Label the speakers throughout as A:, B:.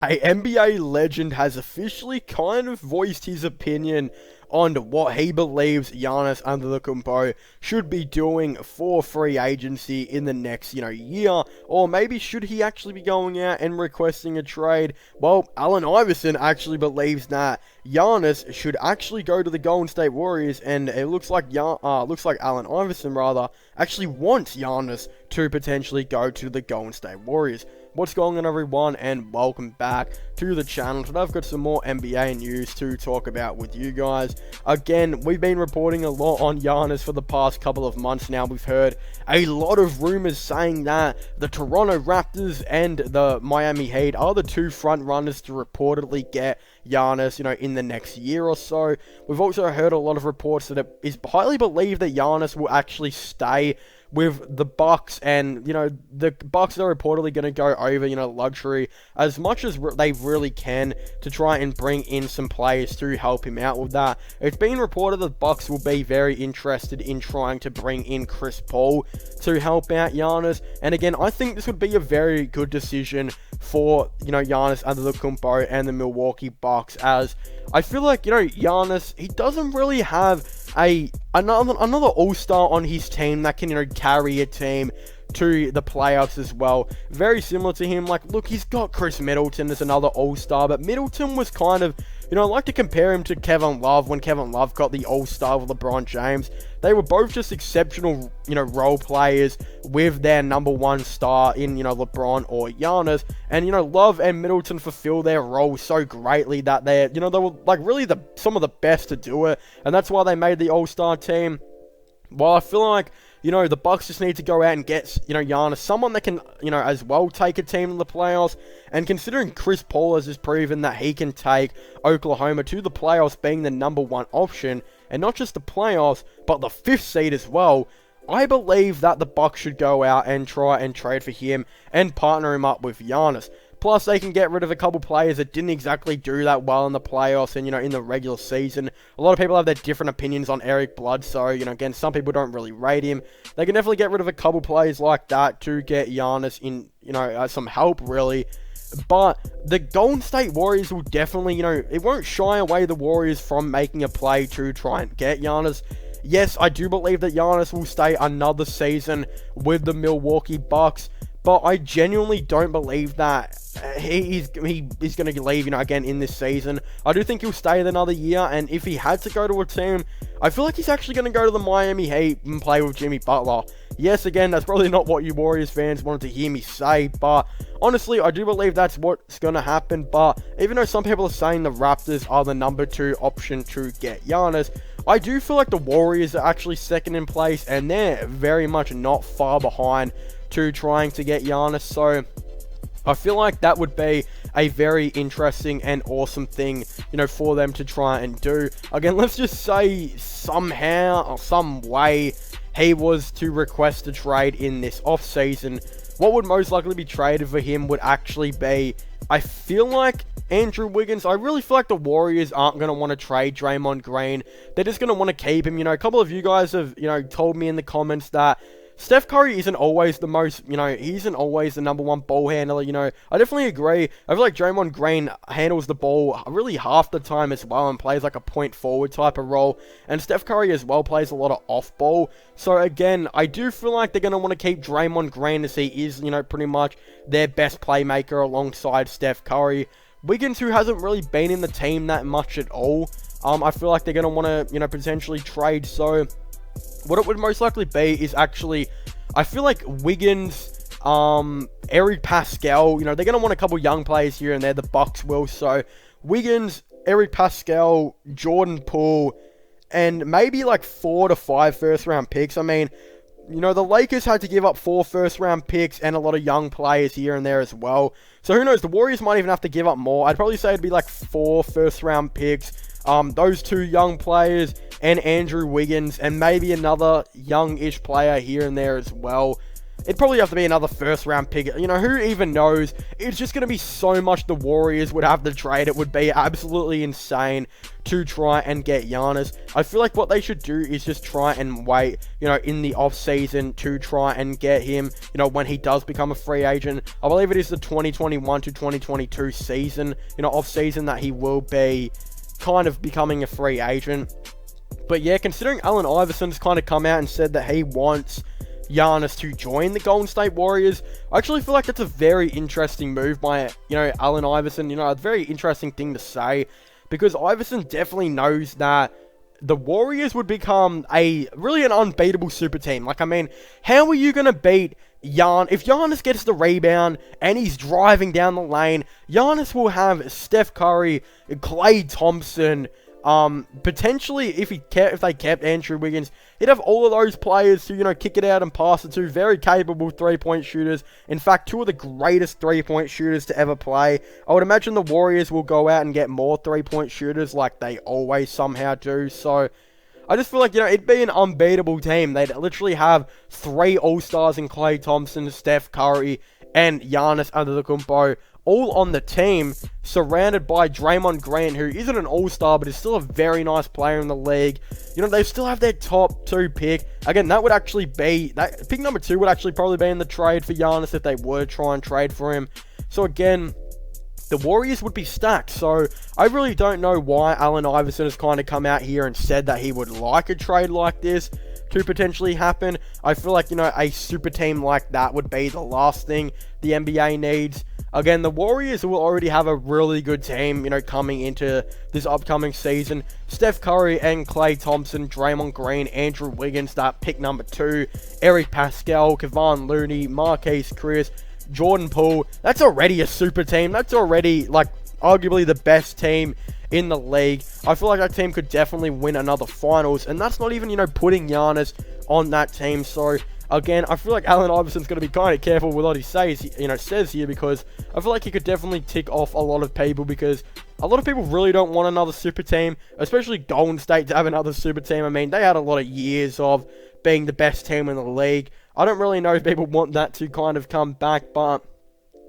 A: A NBA legend has officially kind of voiced his opinion on what he believes Giannis Antetokounmpo should be doing for free agency in the next, year, or maybe should he actually be going out and requesting a trade? Well, Allen Iverson actually believes that Giannis should actually go to the Golden State Warriors, and it looks like Allen Iverson rather actually wants Giannis to potentially go to the Golden State Warriors. What's going on, everyone, and welcome back to the channel. Today I've got some more NBA news to talk about with you guys. Again, we've been reporting a lot on Giannis for the past couple of months now. We've heard a lot of rumors saying that the Toronto Raptors and the Miami Heat are the two front runners to reportedly get Giannis, in the next year or so. We've also heard a lot of reports that it is highly believed that Giannis will actually stay with the Bucks, and the Bucks are reportedly going to go over luxury as much as they really can to try and bring in some players to help him out with that. It's been reported that the Bucks will be very interested in trying to bring in Chris Paul to help out Giannis, and again, I think this would be a very good decision for Giannis Antetokounmpo and the Milwaukee Bucks, as I feel like Giannis, he doesn't really have another all-star on his team that can carry a team to the playoffs as well. Very similar to him. Like, look, he's got Chris Middleton as another all-star, but Middleton was kind of, I like to compare him to Kevin Love when Kevin Love got the all-star with LeBron James. They were both just exceptional, role players with their number one star in, LeBron or Giannis. And, Love and Middleton fulfill their roles so greatly that they were like really some of the best to do it. And that's why they made the all-star team. Well, I feel like, the Bucks just need to go out and get, Giannis, someone that can, as well take a team to the playoffs. And considering Chris Paul has just proven that he can take Oklahoma to the playoffs being the number one option, and not just the playoffs, but the fifth seed as well, I believe that the Bucks should go out and try and trade for him and partner him up with Giannis. Plus, they can get rid of a couple players that didn't exactly do that well in the playoffs and, in the regular season. A lot of people have their different opinions on Eric Bledsoe. Again, some people don't really rate him. They can definitely get rid of a couple players like that to get Giannis in, some help, really. But the Golden State Warriors will definitely, it won't shy away the Warriors from making a play to try and get Giannis. Yes, I do believe that Giannis will stay another season with the Milwaukee Bucks, but I genuinely don't believe that he is going to leave, again in this season. I do think he'll stay another year, and if he had to go to a team, I feel like he's actually going to go to the Miami Heat and play with Jimmy Butler. Yes, again, that's probably not what you Warriors fans wanted to hear me say, but honestly, I do believe that's what's going to happen. But even though some people are saying the Raptors are the number two option to get Giannis, I do feel like the Warriors are actually second in place, and they're very much not far behind to trying to get Giannis. So I feel like that would be a very interesting and awesome thing, for them to try and do. Again, let's just say somehow or some way he was to request a trade in this offseason. What would most likely be traded for him would actually be, I feel like, Andrew Wiggins. I really feel like the Warriors aren't going to want to trade Draymond Green. They're just going to want to keep him. A couple of you guys have, told me in the comments that Steph Curry isn't always the most, he isn't always the number one ball handler, I definitely agree. I feel like Draymond Green handles the ball really half the time as well and plays like a point forward type of role. And Steph Curry as well plays a lot of off ball. So again, I do feel like they're going to want to keep Draymond Green as he is, pretty much their best playmaker alongside Steph Curry. Wiggins, who hasn't really been in the team that much at all, I feel like they're going to want to, potentially trade. So what it would most likely be is actually, I feel like Wiggins, Eric Pascal, they're going to want a couple young players here and there, the Bucks will. So Wiggins, Eric Pascal, Jordan Poole, and maybe like 4 to 5 first round picks. I mean, the Lakers had to give up 4 first round picks and a lot of young players here and there as well. So who knows, the Warriors might even have to give up more. I'd probably say it'd be like 4 first round picks, those 2 young players, and Andrew Wiggins, and maybe another young-ish player here and there as well. it'd probably have to be another first round pick. You know, who even knows? It's just going to be so much the Warriors would have to trade. It would be absolutely insane to try and get Giannis. I feel like what they should do is just try and wait, you know, in the off season to try and get him, you know, when he does become a free agent. I believe it is the 2021 to 2022 season, you know, off season that he will be kind of becoming a free agent. But yeah, considering Allen Iverson's kind of come out and said that he wants Giannis to join the Golden State Warriors, I actually feel like that's a very interesting move by, you know, Allen Iverson. You know, a very interesting thing to say, because Iverson definitely knows that the Warriors would become really an unbeatable super team. Like, I mean, how are you going to beat Giannis? If Giannis gets the rebound and he's driving down the lane, Giannis will have Steph Curry, Klay Thompson, potentially, if they kept Andrew Wiggins, he'd have all of those players to, you know, kick it out and pass it to. Very capable three-point shooters. In fact, two of the greatest three-point shooters to ever play. I would imagine the Warriors will go out and get more three-point shooters like they always somehow do. So I just feel like, you know, it'd be an unbeatable team. They'd literally have 3 All-Stars in Klay Thompson, Steph Curry, and Giannis Antetokounmpo, all on the team, surrounded by Draymond Green, who isn't an all-star, but is still a very nice player in the league. You know, they still have their top 2 pick. Again, that would actually be, pick number 2 would actually probably be in the trade for Giannis if they were to try and trade for him. So again, the Warriors would be stacked. So I really don't know why Allen Iverson has kind of come out here and said that he would like a trade like this to potentially happen. I feel like, you know, a super team like that would be the last thing the NBA needs. Again, the Warriors will already have a really good team, you know, coming into this upcoming season. Steph Curry and Klay Thompson, Draymond Green, Andrew Wiggins, that pick number 2, Eric Pascal, Kevon Looney, Marquise Chris, Jordan Poole. That's already a super team. That's already, like, arguably the best team in the league. I feel like that team could definitely win another finals, and that's not even, you know, putting Giannis on that team. So again, I feel like Allen Iverson's going to be kind of careful with what he says here, because I feel like he could definitely tick off a lot of people, because a lot of people really don't want another super team, especially Golden State to have another super team. I mean, they had a lot of years of being the best team in the league. I don't really know if people want that to kind of come back, but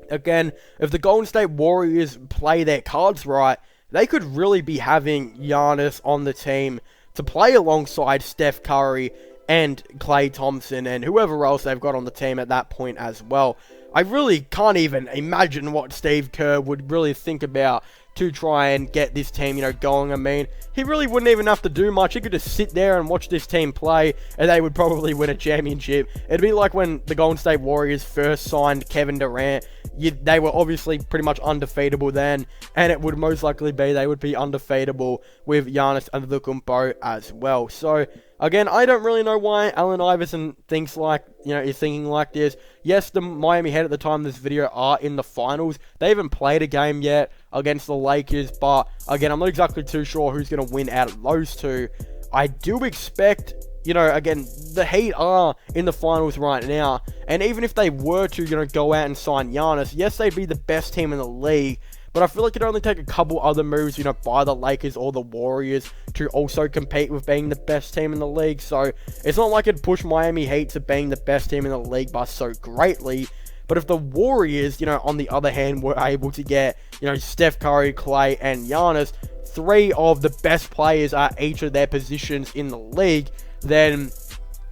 A: again, if the Golden State Warriors play their cards right, they could really be having Giannis on the team to play alongside Steph Curry and Klay Thompson and whoever else they've got on the team at that point as well. I really can't even imagine what Steve Kerr would really think about to try and get this team, you know, going. I mean, he really wouldn't even have to do much. He could just sit there and watch this team play, and they would probably win a championship. It'd be like when the Golden State Warriors first signed Kevin Durant. They were obviously pretty much undefeatable then, and it would most likely be they would be undefeatable with Giannis Antetokounmpo as well. So again, I don't really know why Allen Iverson thinks like, you know, is thinking like this. Yes, the Miami Heat at the time of this video are in the finals. They haven't played a game yet against the Lakers, but again, I'm not exactly too sure who's going to win out of those two. I do expect, you know, again, the Heat are in the finals right now, and even if they were to, you know, go out and sign Giannis, yes, they'd be the best team in the league, but I feel like it'd only take a couple other moves, you know, by the Lakers or the Warriors to also compete with being the best team in the league. So it's not like it'd push Miami Heat to being the best team in the league by so greatly. But if the Warriors, you know, on the other hand, were able to get, you know, Steph Curry, Klay, and Giannis, 3 of the best players at each of their positions in the league, then,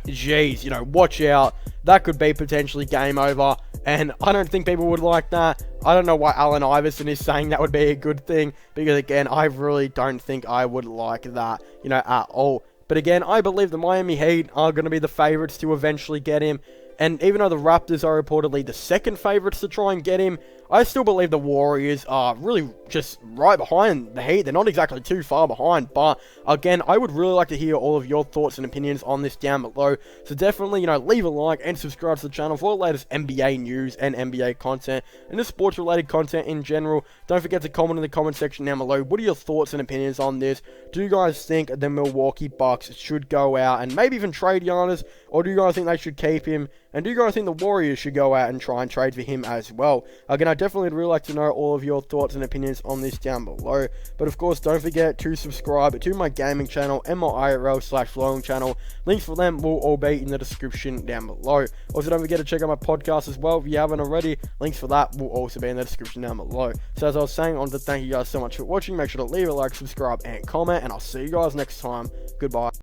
A: geez, you know, watch out. That could be potentially game over. And I don't think people would like that. I don't know why Allen Iverson is saying that would be a good thing, because again, I really don't think I would like that, you know, at all. But again, I believe the Miami Heat are going to be the favorites to eventually get him. And even though the Raptors are reportedly the second favorites to try and get him, I still believe the Warriors are really just right behind the Heat. They're not exactly too far behind, but again, I would really like to hear all of your thoughts and opinions on this down below. So definitely, you know, leave a like and subscribe to the channel for the latest NBA news and NBA content and just sports-related content in general. Don't forget to comment in the comment section down below. What are your thoughts and opinions on this? Do you guys think the Milwaukee Bucks should go out and maybe even trade Giannis, or do you guys think they should keep him? And do you guys think the Warriors should go out and try and trade for him as well? Again, I definitely would really like to know all of your thoughts and opinions on this down below. But of course, don't forget to subscribe to my gaming channel and my IRL/vlogging channel. Links for them will all be in the description down below. Also, don't forget to check out my podcast as well if you haven't already. Links for that will also be in the description down below. So as I was saying, I want to thank you guys so much for watching. Make sure to leave a like, subscribe, and comment, and I'll see you guys next time. Goodbye.